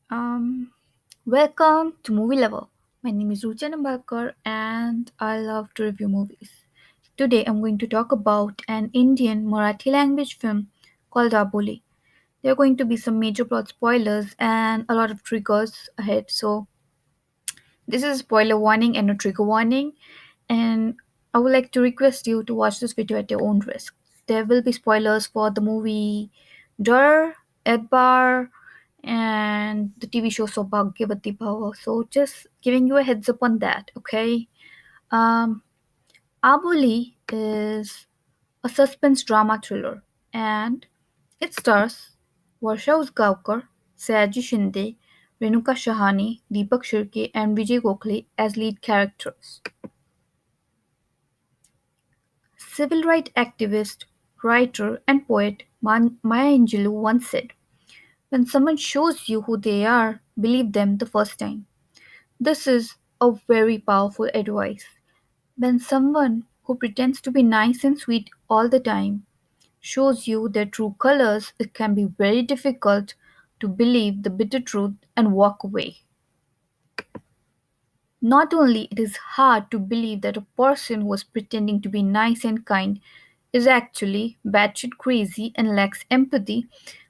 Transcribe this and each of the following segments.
Um, Welcome to Movie Lover. My name is Rucha Nambalkar and I love to review movies. Today I'm going to talk about an Indian Marathi language film called Aboli. There are going to be some major plot spoilers and a lot of triggers ahead, so this is a spoiler warning and a trigger warning, and I would like to request you to watch this video at your own risk. There will be spoilers for the movie Dur, Edbar, and the TV show Saubhagyavati Bhava. So just giving you a heads up on that, okay? Um, Abuli is a suspense drama thriller, and it stars Varsha Usgaonkar, Sayaji Shinde, Renuka Shahani, Deepak Shirke, and Vijay Gokhale as lead characters. Civil rights activist, writer, and poet Maya Angelou once said, "When someone shows you who they are, believe them the first time." This is a very powerful advice. When someone who pretends to be nice and sweet all the time shows you their true colors, it can be very difficult to believe the bitter truth and walk away. Not only it is hard to believe that a person who is pretending to be nice and kind is actually batshit crazy and lacks empathy,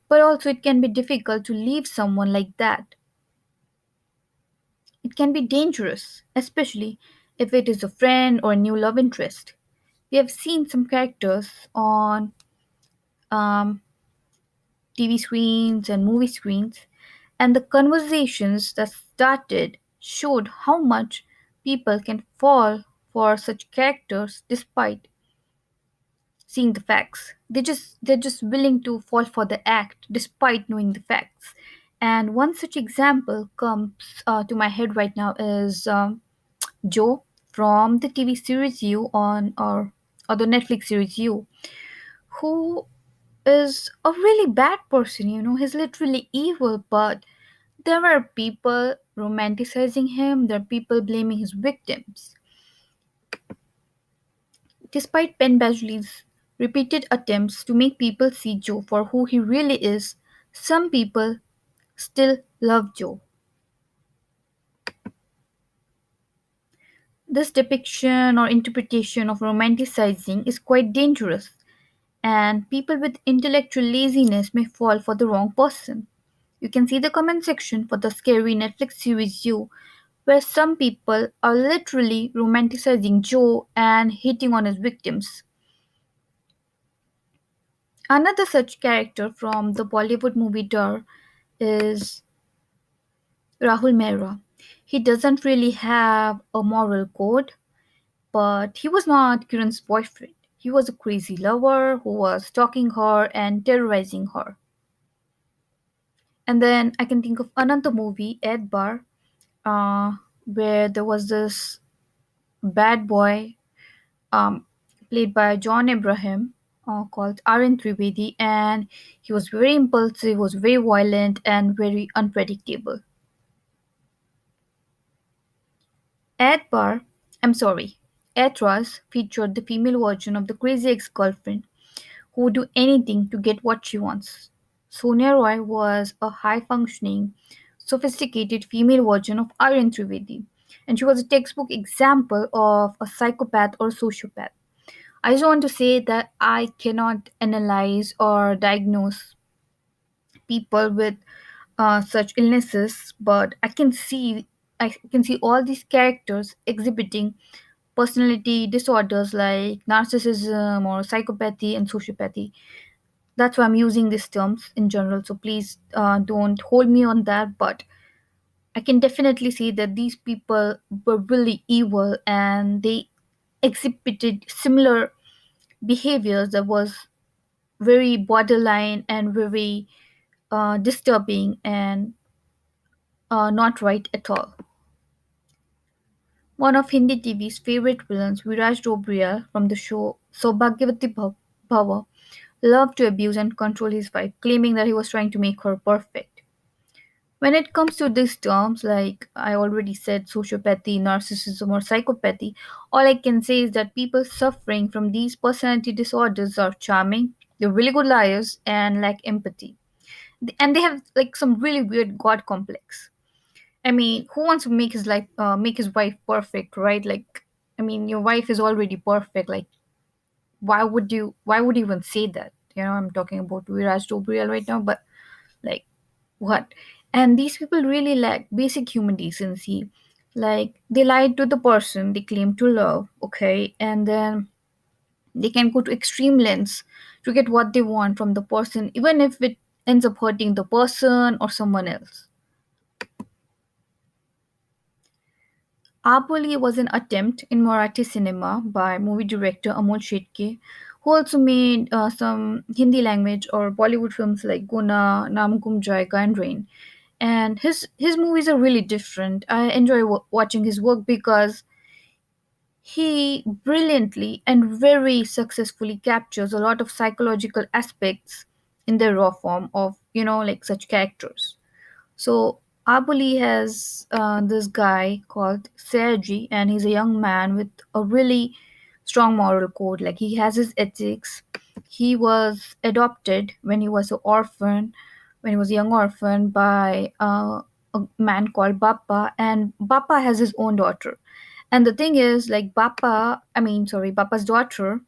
but also it can be difficult to leave someone like that. It can be dangerous, especially if it is a friend or a new love interest. We have seen some characters on um, TV screens and movie screens, and the conversations that started showed how much people can fall for such characters despite seeing the facts. They're just willing to fall for the act despite knowing the facts. And one such example comes to my head right now is Joe from the TV series You on or the Netflix series You, who is a really bad person. He's literally evil, but there are people romanticizing him. There are people blaming his victims. Despite Penn Badgley's repeated attempts to make people see Joe for who he really is, some people still love Joe. This depiction or interpretation of romanticizing is quite dangerous, and people with intellectual laziness may fall for the wrong person. You can see the comment section for the scary Netflix series You, where some people are literally romanticizing Joe and hating on his victims. Another such character from the Bollywood movie Dur is Rahul Mehra. He doesn't really have a moral code, but he was not Kiran's boyfriend. He was a crazy lover who was stalking her and terrorizing her. And then I can think of another movie, Ed Bar, where there was this bad boy um, played by John Abraham called Arun Trivedi, and he was very impulsive, was very violent, and very unpredictable. Bar, I'm sorry, Atras featured the female version of the crazy ex-girlfriend who would do anything to get what she wants. Sonia Roy was a high-functioning, sophisticated female version of Aryan Trivedi, and she was a textbook example of a psychopath or sociopath. I just want to say that I cannot analyze or diagnose people with such illnesses, but I can see all these characters exhibiting personality disorders like narcissism or psychopathy and sociopathy. That's why I'm using these terms in general. So please don't hold me on that. But I can definitely see that these people were really evil and they exhibited similar behaviors that was very borderline and very disturbing and not right at all. One of Hindi TV's favorite villains, Viraj Dobriyal from the show Saubhagyavati Bhava, loved to abuse and control his wife, claiming that he was trying to make her perfect. When it comes to these terms, like I already said, sociopathy, narcissism, or psychopathy, all I can say is that people suffering from these personality disorders are charming, they're really good liars, and lack empathy. and they have like some really weird god complex. I mean, who wants to make his life, make his wife perfect, right? Like, I mean, your wife is already perfect. Like, why would you even say that? You know, I'm talking about Viraj Dobriyal right now, but like, what? And these people really lack basic human decency. Like, they lied to the person they claim to love, okay, and then they can go to extreme lengths to get what they want from the person, even if it ends up hurting the person or someone else. Aboli was an attempt in Marathi cinema by movie director Amol Shetke, who also made some Hindi language or Bollywood films like Guna, Namkum Jaiga, and Rain. And his movies are really different. I enjoy watching his work because he brilliantly and very successfully captures a lot of psychological aspects in the raw form of, you know, like such characters. So Abuli has this guy called Sergi, and he's a young man with a really strong moral code. Like, he has his ethics. He was adopted when he was an orphan, when he was a young orphan by a man called Bappa, and Bappa has his own daughter. And the thing is, like, Bappa's daughter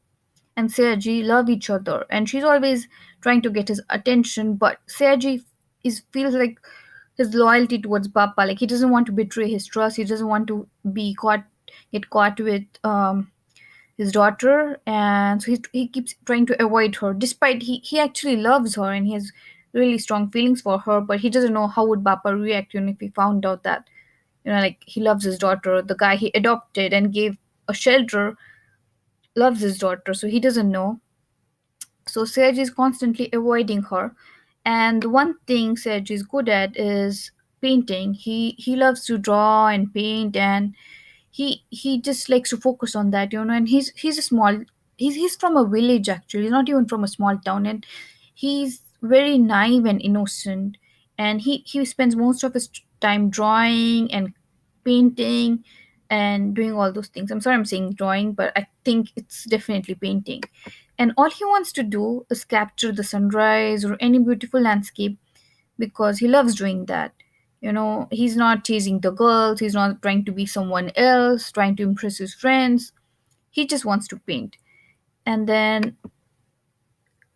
and Sergi love each other, and she's always trying to get his attention. But Sergi is feels like his loyalty towards Bappa, like he doesn't want to betray his trust. He doesn't want to get caught with his daughter, and so he keeps trying to avoid her. Despite he actually loves her and he has really strong feelings for her, but he doesn't know how would Bappa react, you know, if he found out that, you know, like, he loves his daughter, the guy he adopted and gave a shelter loves his daughter, so he doesn't know. So Serge is constantly avoiding her. And the one thing Serge is good at is painting. He loves to draw and paint, and he just likes to focus on that, you know. And he's a small he's from a village actually. He's not even from a small town, and he's very naive and innocent. And he spends most of his time drawing and painting and doing all those things. I'm sorry I'm saying drawing, but I think it's definitely painting. And all he wants to do is capture the sunrise or any beautiful landscape because he loves doing that. You know, he's not chasing the girls, he's not trying to be someone else, trying to impress his friends. He just wants to paint. And then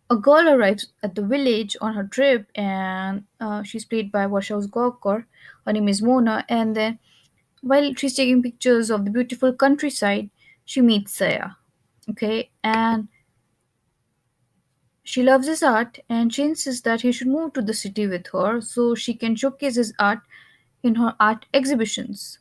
a girl arrives at the village on her trip, and she's played by Varshaus Gokor. Her name is Mona. And then while she's taking pictures of the beautiful countryside, she meets Saya. Okay, and she loves his art and she insists that he should move to the city with her so she can showcase his art in her art exhibitions.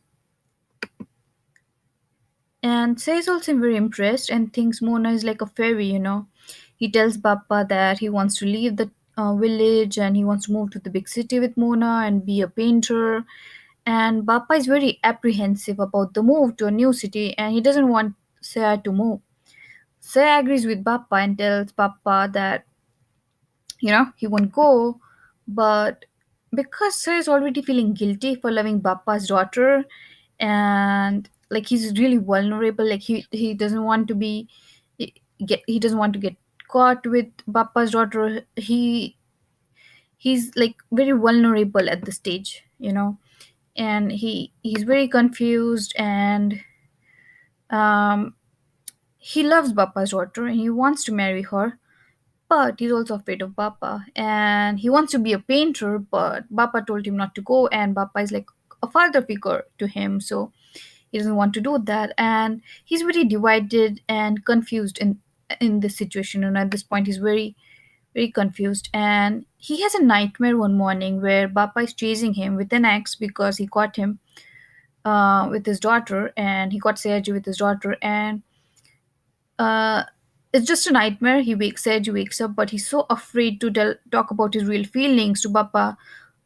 And Saisal seems very impressed and thinks Mona is like a fairy, you know. He tells Bappa that he wants to leave the village and he wants to move to the big city with Mona and be a painter. And Bappa is very apprehensive about the move to a new city and he doesn't want Saya to move. Saya agrees with Bappa and tells Bappa that, you know, he won't go. But because Sir is already feeling guilty for loving Bappa's daughter, and like he's really vulnerable, like he doesn't want to be he doesn't want to get caught with Bappa's daughter. He's like very vulnerable at the stage, you know. And he's very confused, and um he loves Bappa's daughter and he wants to marry her. But he's also afraid of Bappa and he wants to be a painter, but Bappa told him not to go, and Bappa is like a father figure to him, so he doesn't want to do that. And he's very divided and confused in this situation, and at this point he's very confused. And he has a nightmare one morning where Bappa is chasing him with an axe because he caught him with his daughter, and he caught Sergi with his daughter. And uh, it's just a nightmare. Sergio wakes up, but he's so afraid to talk about his real feelings to Bappa.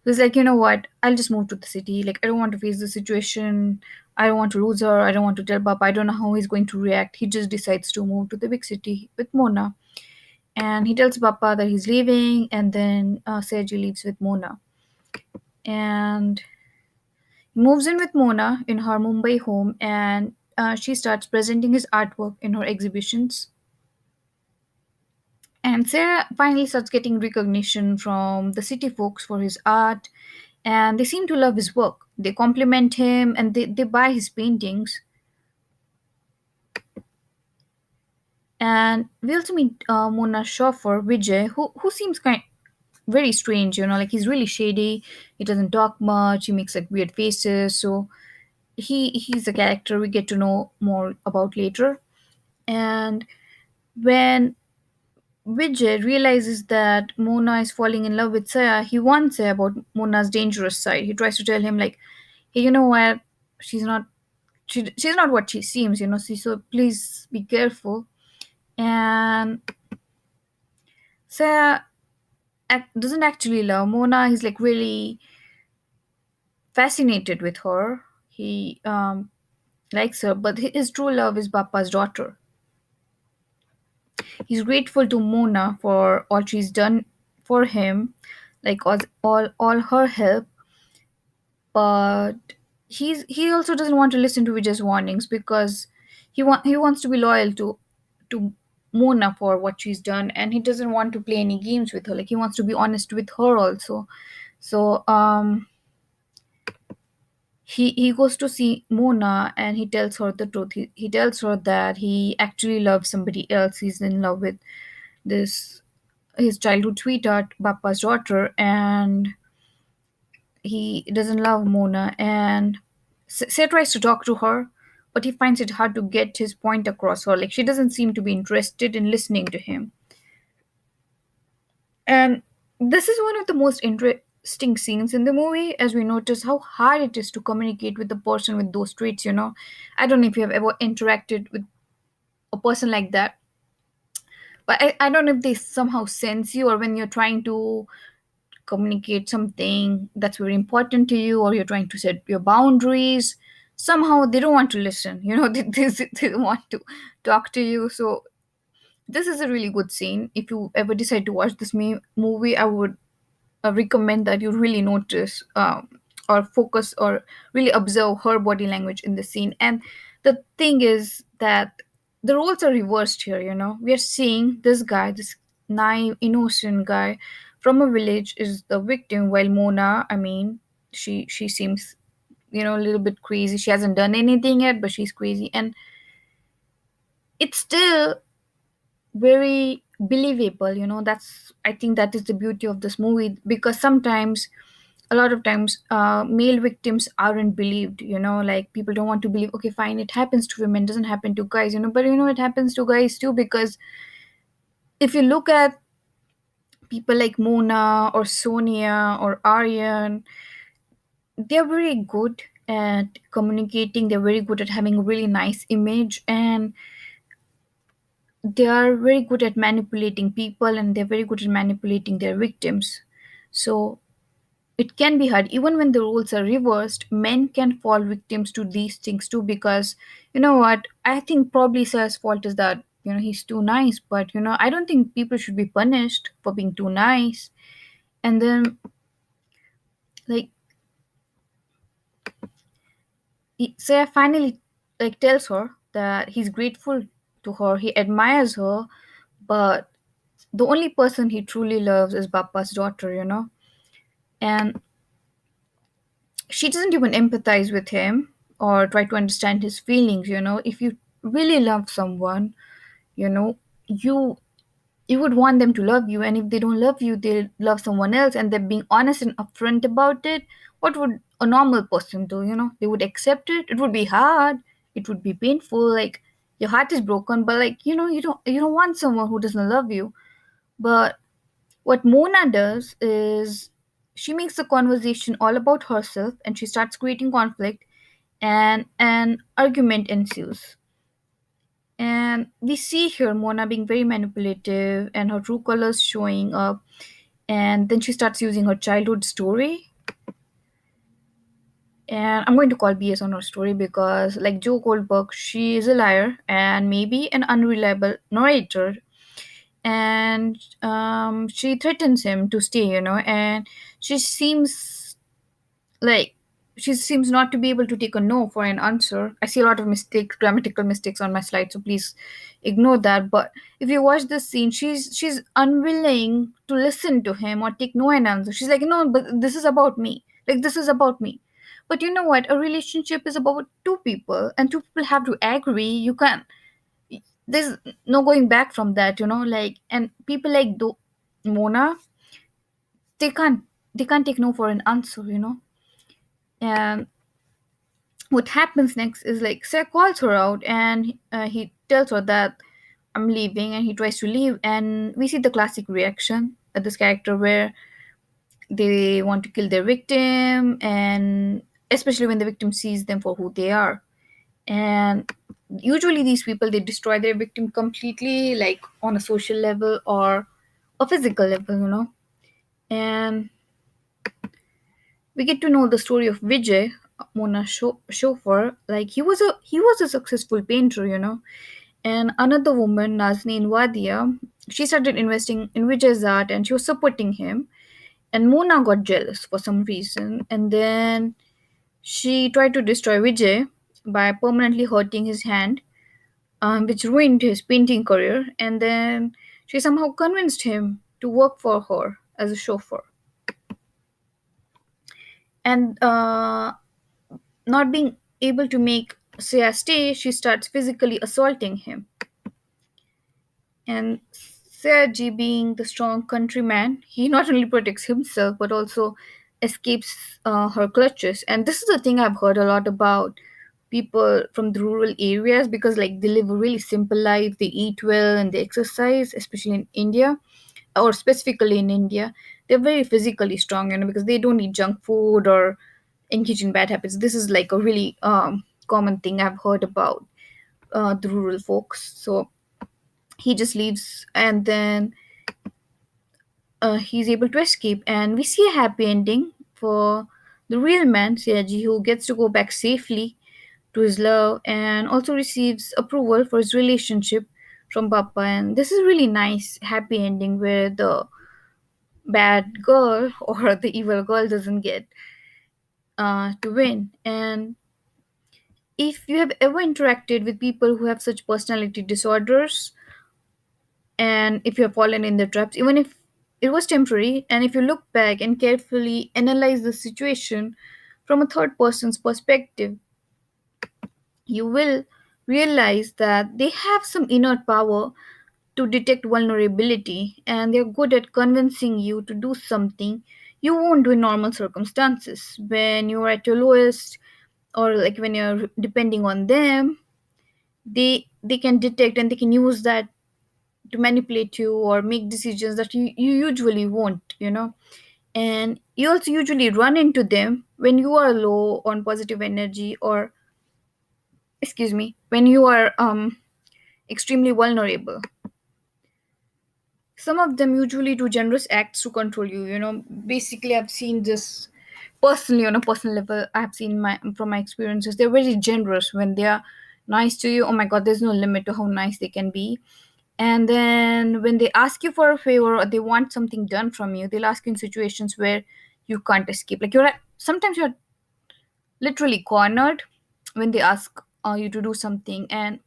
He's like, you know what? I'll just move to the city. Like, I don't want to face the situation. I don't want to lose her. I don't want to tell Bappa. I don't know how he's going to react. He just decides to move to the big city with Mona. And he tells Bappa that he's leaving, and then Sergio leaves with Mona. And he moves in with Mona in her Mumbai home, and she starts presenting his artwork in her exhibitions. And Sarah finally starts getting recognition from the city folks for his art, and they seem to love his work. They compliment him and they buy his paintings. And we also meet Mona's chauffeur, Vijay, who seems very strange, like he's really shady. He doesn't talk much, he makes like weird faces. So he's a character we get to know more about later. And when Vijay realizes that Mona is falling in love with Saya, he warns her about Mona's dangerous side. He tries to tell him like, hey, you know what, she's not she's not what she seems, so please be careful. And Saya doesn't actually love Mona. He's like really fascinated with her. He likes her, but his true love is Bappa's daughter. He's grateful to Mona for all she's done for him, like all her help, but he also doesn't want to listen to Vijay's warnings because he wants to be loyal to Mona for what she's done, and he doesn't want to play any games with her. Like he wants to be honest with her also. So he goes to see Mona and he tells her the truth. He tells her that he actually loves somebody else. He's in love with this his childhood sweetheart, Bappa's daughter, and he doesn't love Mona. And Seth tries to talk to her, but he finds it hard to get his point across her. Like she doesn't seem to be interested in listening to him. And this is one of the most interesting scenes in the movie as we notice how hard it is to communicate with a person with those traits. I don't know if you have ever interacted with a person like that, but I don't know if they somehow sense you, or when you're trying to communicate something that's very important to you, or you're trying to set your boundaries, somehow they don't want to listen. They don't want to talk to you. So this is a really good scene. If you ever decide to watch this movie, I would recommend that you really notice, or focus, or really observe her body language in the scene. And the thing is that the roles are reversed here. We are seeing this guy, this naive innocent guy from a village, is the victim, while Mona, I mean, she seems, a little bit crazy. She hasn't done anything yet, but she's crazy. And it's still very believable. That's, I think, that is the beauty of this movie, because sometimes, a lot of times, male victims aren't believed. Like people don't want to believe, okay, fine, it happens to women, doesn't happen to guys. But it happens to guys too, because if you look at people like Mona or Sonia or Aryan, they're very good at communicating, they're very good at having a really nice image, and they are very good at manipulating people, and they're very good at manipulating their victims. So it can be hard. Even when the roles are reversed, men can fall victims to these things too, because you know what, I think probably Sir's fault is that he's too nice, but I don't think people should be punished for being too nice. And then, like, Sir finally like tells her that he's grateful to her, he admires her, but the only person he truly loves is Bappa's daughter. And she doesn't even empathize with him or try to understand his feelings. If you really love someone, you know you you would want them to love you, and if they don't love you, they love someone else, and they're being honest and upfront about it. What would a normal person do? They would accept it. It would be hard, it would be painful, like your heart is broken, but like you don't want someone who doesn't love you. But what Mona does is she makes the conversation all about herself, and she starts creating conflict, and an argument ensues. And we see here Mona being very manipulative and her true colors showing up. And then she starts using her childhood story. And I'm going to call BS on her story because, like Joe Goldberg, she is a liar and maybe an unreliable narrator. And she threatens him to stay, and she seems like she seems not to be able to take a no for an answer. I see a lot of mistakes, grammatical mistakes on my slide, so please ignore that. But if you watch this scene, she's unwilling to listen to him or take no an answer. She's like, no, but this is about me. Like this is about me. But you know what? A relationship is about two people, and two people have to agree. You can't. There's no going back from that, Like, and people like Mona, they can't they can't take no for an answer. And what happens next is like Sarah calls her out and he tells her that I'm leaving, and he tries to leave, and we see the classic reaction at this character where they want to kill their victim, and especially when the victim sees them for who they are. And usually these people, they destroy their victim completely, like on a social level or a physical level. And we get to know the story of Vijay, Mona's chauffeur. Like he was a successful painter. And another woman, Nazneen Wadia, she started investing in Vijay's art and she was supporting him. And Mona got jealous for some reason, and then she tried to destroy Vijay by permanently hurting his hand, which ruined his painting career. And then she somehow convinced him to work for her as a chauffeur. And not being able to make Sia stay, she starts physically assaulting him. And Sergi, being the strong countryman, he not only protects himself but also escapes her clutches. And this is the thing I've heard a lot about people from the rural areas, because like they live a really simple life, they eat well and they exercise, especially in India, or specifically in India. They're very physically strong, because they don't eat junk food or engage in bad habits. This is like a really common thing I've heard about the rural folks. So he just leaves, and then he's able to escape, and we see a happy ending for the real man Siaji, who gets to go back safely to his love and also receives approval for his relationship from Papa. And this is really nice happy ending where the bad girl or the evil girl doesn't get to win. And if you have ever interacted with people who have such personality disorders, and if you have fallen in the traps, even if it was temporary, and if you look back and carefully analyze the situation from a third person's perspective, you will realize that they have some inner power to detect vulnerability, and they're good at convincing you to do something you won't do in normal circumstances. When you're at your lowest, or like when you're depending on them, they can detect and they can use that to manipulate you or make decisions that you usually won't. And you also usually run into them when you are low on positive energy, or excuse me, when you are extremely vulnerable. Some of them usually do generous acts to control you. Basically, I've seen this personally on a personal level. I've seen my from my experiences, they're very generous when they are nice to you. Oh my god, there's no limit to how nice they can be. And then when they ask you for a favor or they want something done from you, they'll ask you in situations where you can't escape. Like sometimes you're literally cornered when they ask you to do something. And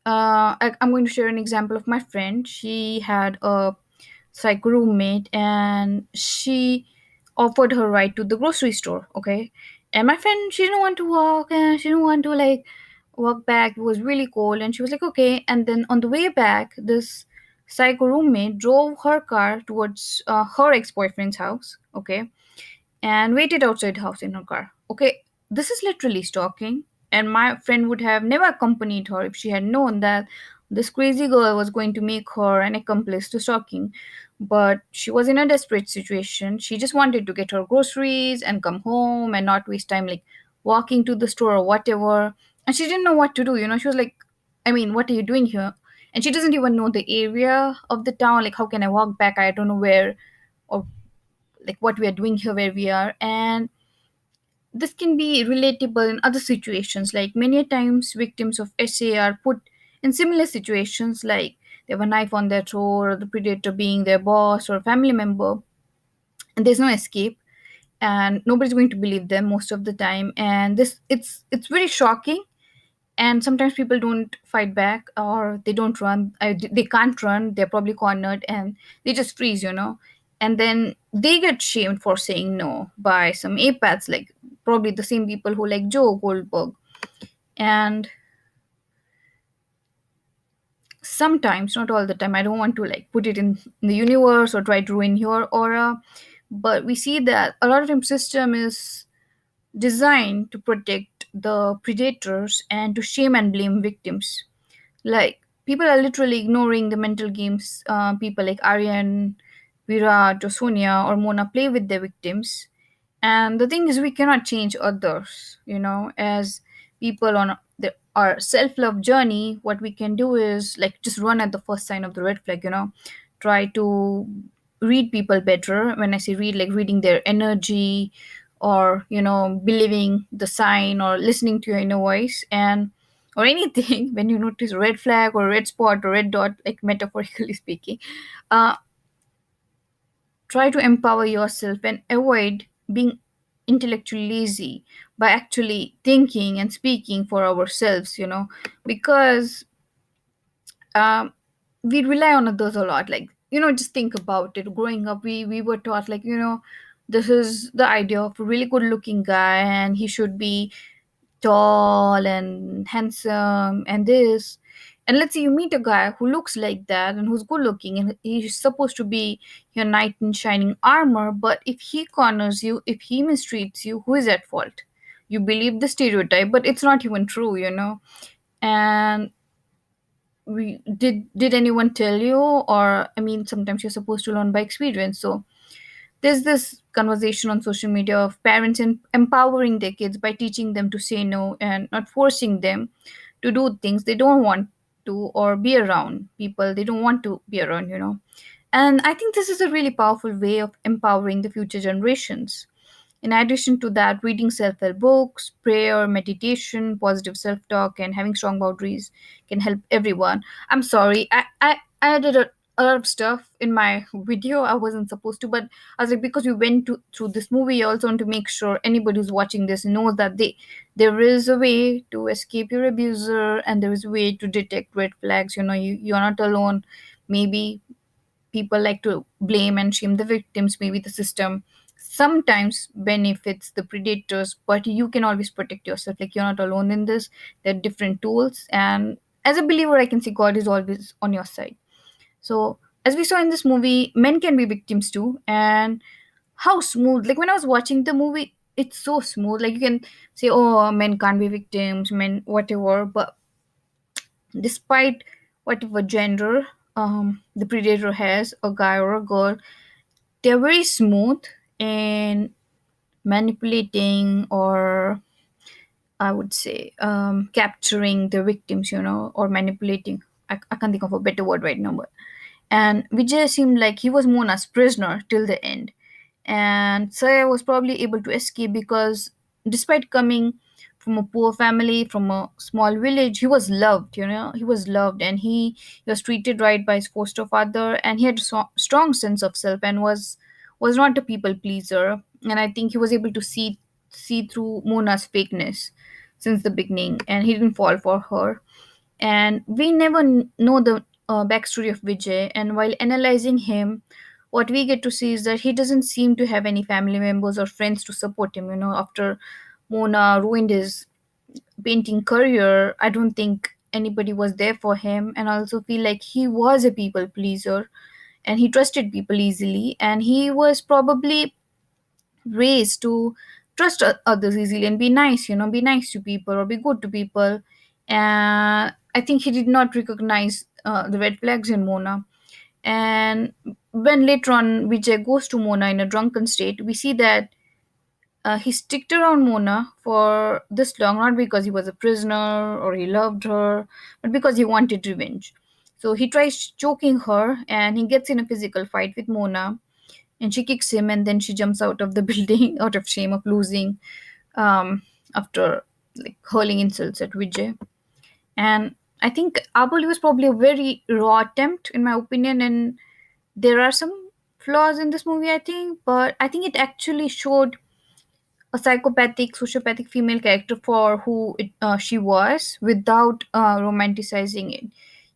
I'm going to share an example of my friend. She had a psych roommate, and she offered her ride to the grocery store. Okay, and my friend, she didn't want to walk, and she didn't want to like walk back. It was really cold, and she was like, okay. And then on the way back, this psycho roommate drove her car towards her ex-boyfriend's house. Okay, and waited outside the house in her car. Okay, this is literally stalking, and my friend would have never accompanied her if she had known that this crazy girl was going to make her an accomplice to stalking. But she was in a desperate situation. She just wanted to get her groceries and come home and not waste time like walking to the store or whatever. And she didn't know what to do. She was like, I mean, what are you doing here? And she doesn't even know the area of the town. Like, how can I walk back? I don't know where or like what we are doing here where we are. And this can be relatable in other situations. Like many times victims of SA are put in similar situations, like they have a knife on their throat, or the predator being their boss or family member, and there's no escape. and nobody's going to believe them most of the time. And this it's very shocking. And sometimes people don't fight back, or they don't run. They can't run, they're probably cornered, and they just freeze. And then they get shamed for saying no by some apaths, like probably the same people who like Joe Goldberg. And sometimes, not all the time, I don't want to like put it in the universe or try to ruin your aura, but we see that a lot of time system is designed to protect the predators and to shame and blame victims. Like, people are literally ignoring the mental games people like Aryan, Virat, or Sonia or Mona play with their victims. And the thing is, we cannot change others, as people on our self-love journey. What we can do is like just run at the first sign of the red flag. Try to read people better. When I say read, like reading their energy, or believing the sign, or listening to your inner voice, and or anything. When you notice a red flag or red spot or red dot, like metaphorically speaking, uh, try to empower yourself and avoid being intellectually lazy by actually thinking and speaking for ourselves, because um, we rely on others a lot. Like, just think about it. Growing up, we were taught, like, this is the idea of a really good looking guy, and he should be tall and handsome and this. And let's say you meet a guy who looks like that and who's good looking, and he's supposed to be your knight in shining armor. But if he corners you, if he mistreats you, who is at fault? You believe the stereotype, but it's not even true. And did anyone tell you? Or, I mean, sometimes you're supposed to learn by experience. So there's this conversation on social media of parents empowering their kids by teaching them to say no and not forcing them to do things they don't want to, or be around people they don't want to be around. And I think this is a really powerful way of empowering the future generations. In addition to that, reading self help books, prayer, meditation, positive self talk, and having strong boundaries can help everyone. I'm sorry, I did a lot of stuff in my video I wasn't supposed to, but I was like, because we went through this movie, I also want to make sure anybody who's watching this knows that there is a way to escape your abuser, and there is a way to detect red flags. You're not alone. Maybe people like to blame and shame the victims. Maybe the system sometimes benefits the predators, but you can always protect yourself. Like, you're not alone in this. There are different tools, and as a believer, I can see God is always on your side. So, as we saw in this movie, men can be victims too. And how smooth, like when I was watching the movie, it's so smooth. Like, you can say, oh, men can't be victims, men whatever, but despite whatever gender the predator has, a guy or a girl, they're very smooth in manipulating, or I would say capturing the victims, or manipulating. I can't think of a better word right now. But and Vijay seemed like he was Mona's prisoner till the end. And Saya was probably able to escape because, despite coming from a poor family, from a small village, he was loved. He was loved, and he was treated right by his foster father, and he had a strong sense of self, and was not a people pleaser. And I think he was able to see through Mona's fakeness since the beginning, and he didn't fall for her. And we never know the backstory of Vijay. And while analyzing him, what we get to see is that he doesn't seem to have any family members or friends to support him. After Mona ruined his painting career, I don't think anybody was there for him. And I also feel like he was a people pleaser, and he trusted people easily, and he was probably raised to trust others easily and be nice, be nice to people or be good to people. And I think he did not recognize the red flags in Mona. And when later on Vijay goes to Mona in a drunken state, we see that he sticked around Mona for this long, not because he was a prisoner or he loved her, but because he wanted revenge. So he tries choking her, and he gets in a physical fight with Mona, and she kicks him, and then she jumps out of the building out of shame of losing, um, after like hurling insults at Vijay. And I think Abuli was probably a very raw attempt, in my opinion, and there are some flaws in this movie, I think, but I think it actually showed a psychopathic, sociopathic female character for who she was without romanticizing it.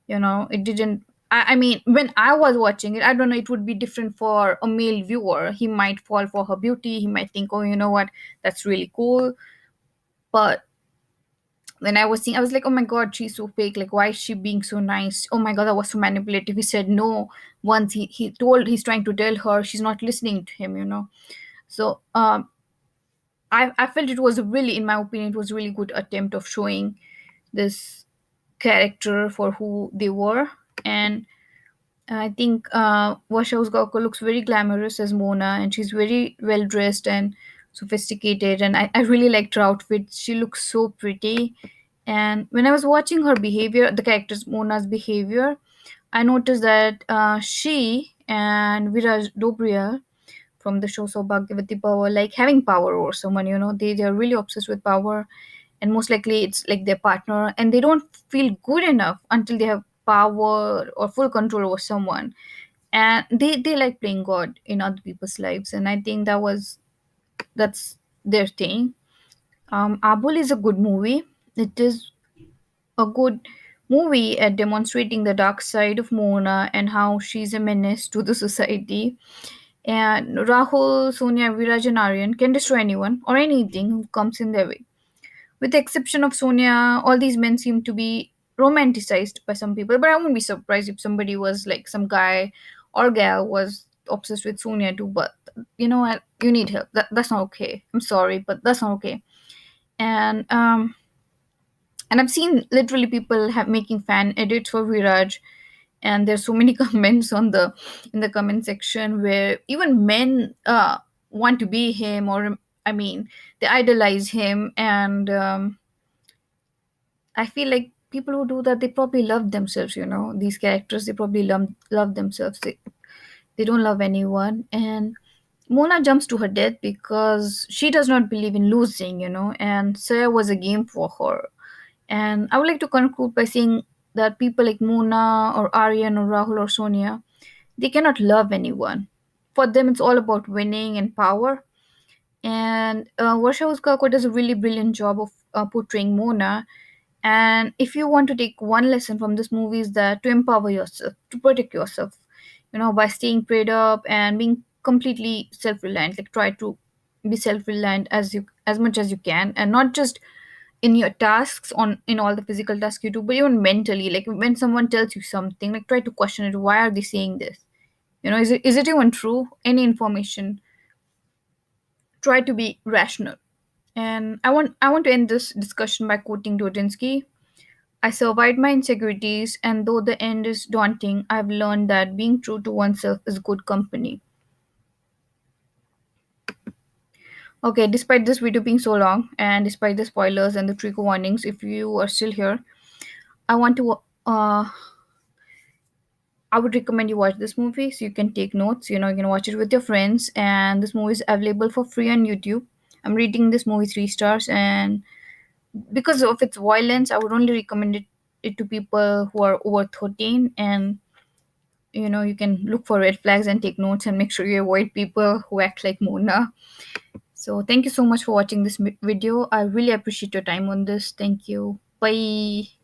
It didn't. I mean, when I was watching it, I don't know, it would be different for a male viewer. He might fall for her beauty. He might think, oh, you know what, that's really cool. But when I was seeing, I was like, oh my god, she's so fake. Like, why is she being so nice? Oh my god, that was so manipulative. He said no. Once he's trying to tell her, she's not listening to him. So I felt it was a really, in my opinion, it was a really good attempt of showing this character for who they were. And I think Washauskaka looks very glamorous as Mona, and she's very well dressed and sophisticated. And I really liked her outfit. She looks so pretty. And when I was watching her behavior, the character's Mona's behavior, I noticed that she and Viraj Dobria from the show Bhagavati Power, like having power over someone. They're really obsessed with power, and most likely it's like their partner, and they don't feel good enough until they have power or full control over someone, and they like playing God in other people's lives, and I think that's their thing. Abul is a good movie. It is a good movie at demonstrating the dark side of Mona and how she's a menace to the society. And Rahul, Sonia, Viraj, and Aryan can destroy anyone or anything who comes in their way. With the exception of Sonia, all these men seem to be romanticized by some people, but I wouldn't be surprised if somebody was like some guy or gal was obsessed with Sonia too. But you know what? You need help. That's not okay. I'm sorry, but that's not okay. And I've seen literally people have making fan edits for Viraj, and there's so many comments in the comment section where even men want to be him, or I mean, they idolize him. And I feel like people who do that, they probably love themselves. These characters, they probably love themselves. They don't love anyone. And Mona jumps to her death because she does not believe in losing. And Saya was a game for her. And I would like to conclude by saying that people like Mona or Aryan or Rahul or Sonia, they cannot love anyone. For them, it's all about winning and power. And Varsha Uskakwa does a really brilliant job of portraying Mona. And if you want to take one lesson from this movie, is that to empower yourself, to protect yourself, by staying prayed up and being completely self-reliant. Like, try to be self-reliant as much as you can, and not just in your tasks, on in all the physical tasks you do, but even mentally. Like, when someone tells you something, like, try to question it. Why are they saying this? Is it even true? Any information, try to be rational. And I want to end this discussion by quoting Dodinsky. I survived my insecurities, and though the end is daunting, I've learned that being true to oneself is good company. Okay, despite this video being so long, and despite the spoilers and the trigger warnings, if you are still here, I want to I would recommend you watch this movie so you can take notes. You can watch it with your friends, and this movie is available for free on YouTube. I'm rating this movie 3 stars, and because of its violence, I would only recommend it to people who are over 13. And you can look for red flags and take notes, and make sure you avoid people who act like Mona. So thank you so much for watching this video. I really appreciate your time on this. Thank you. Bye.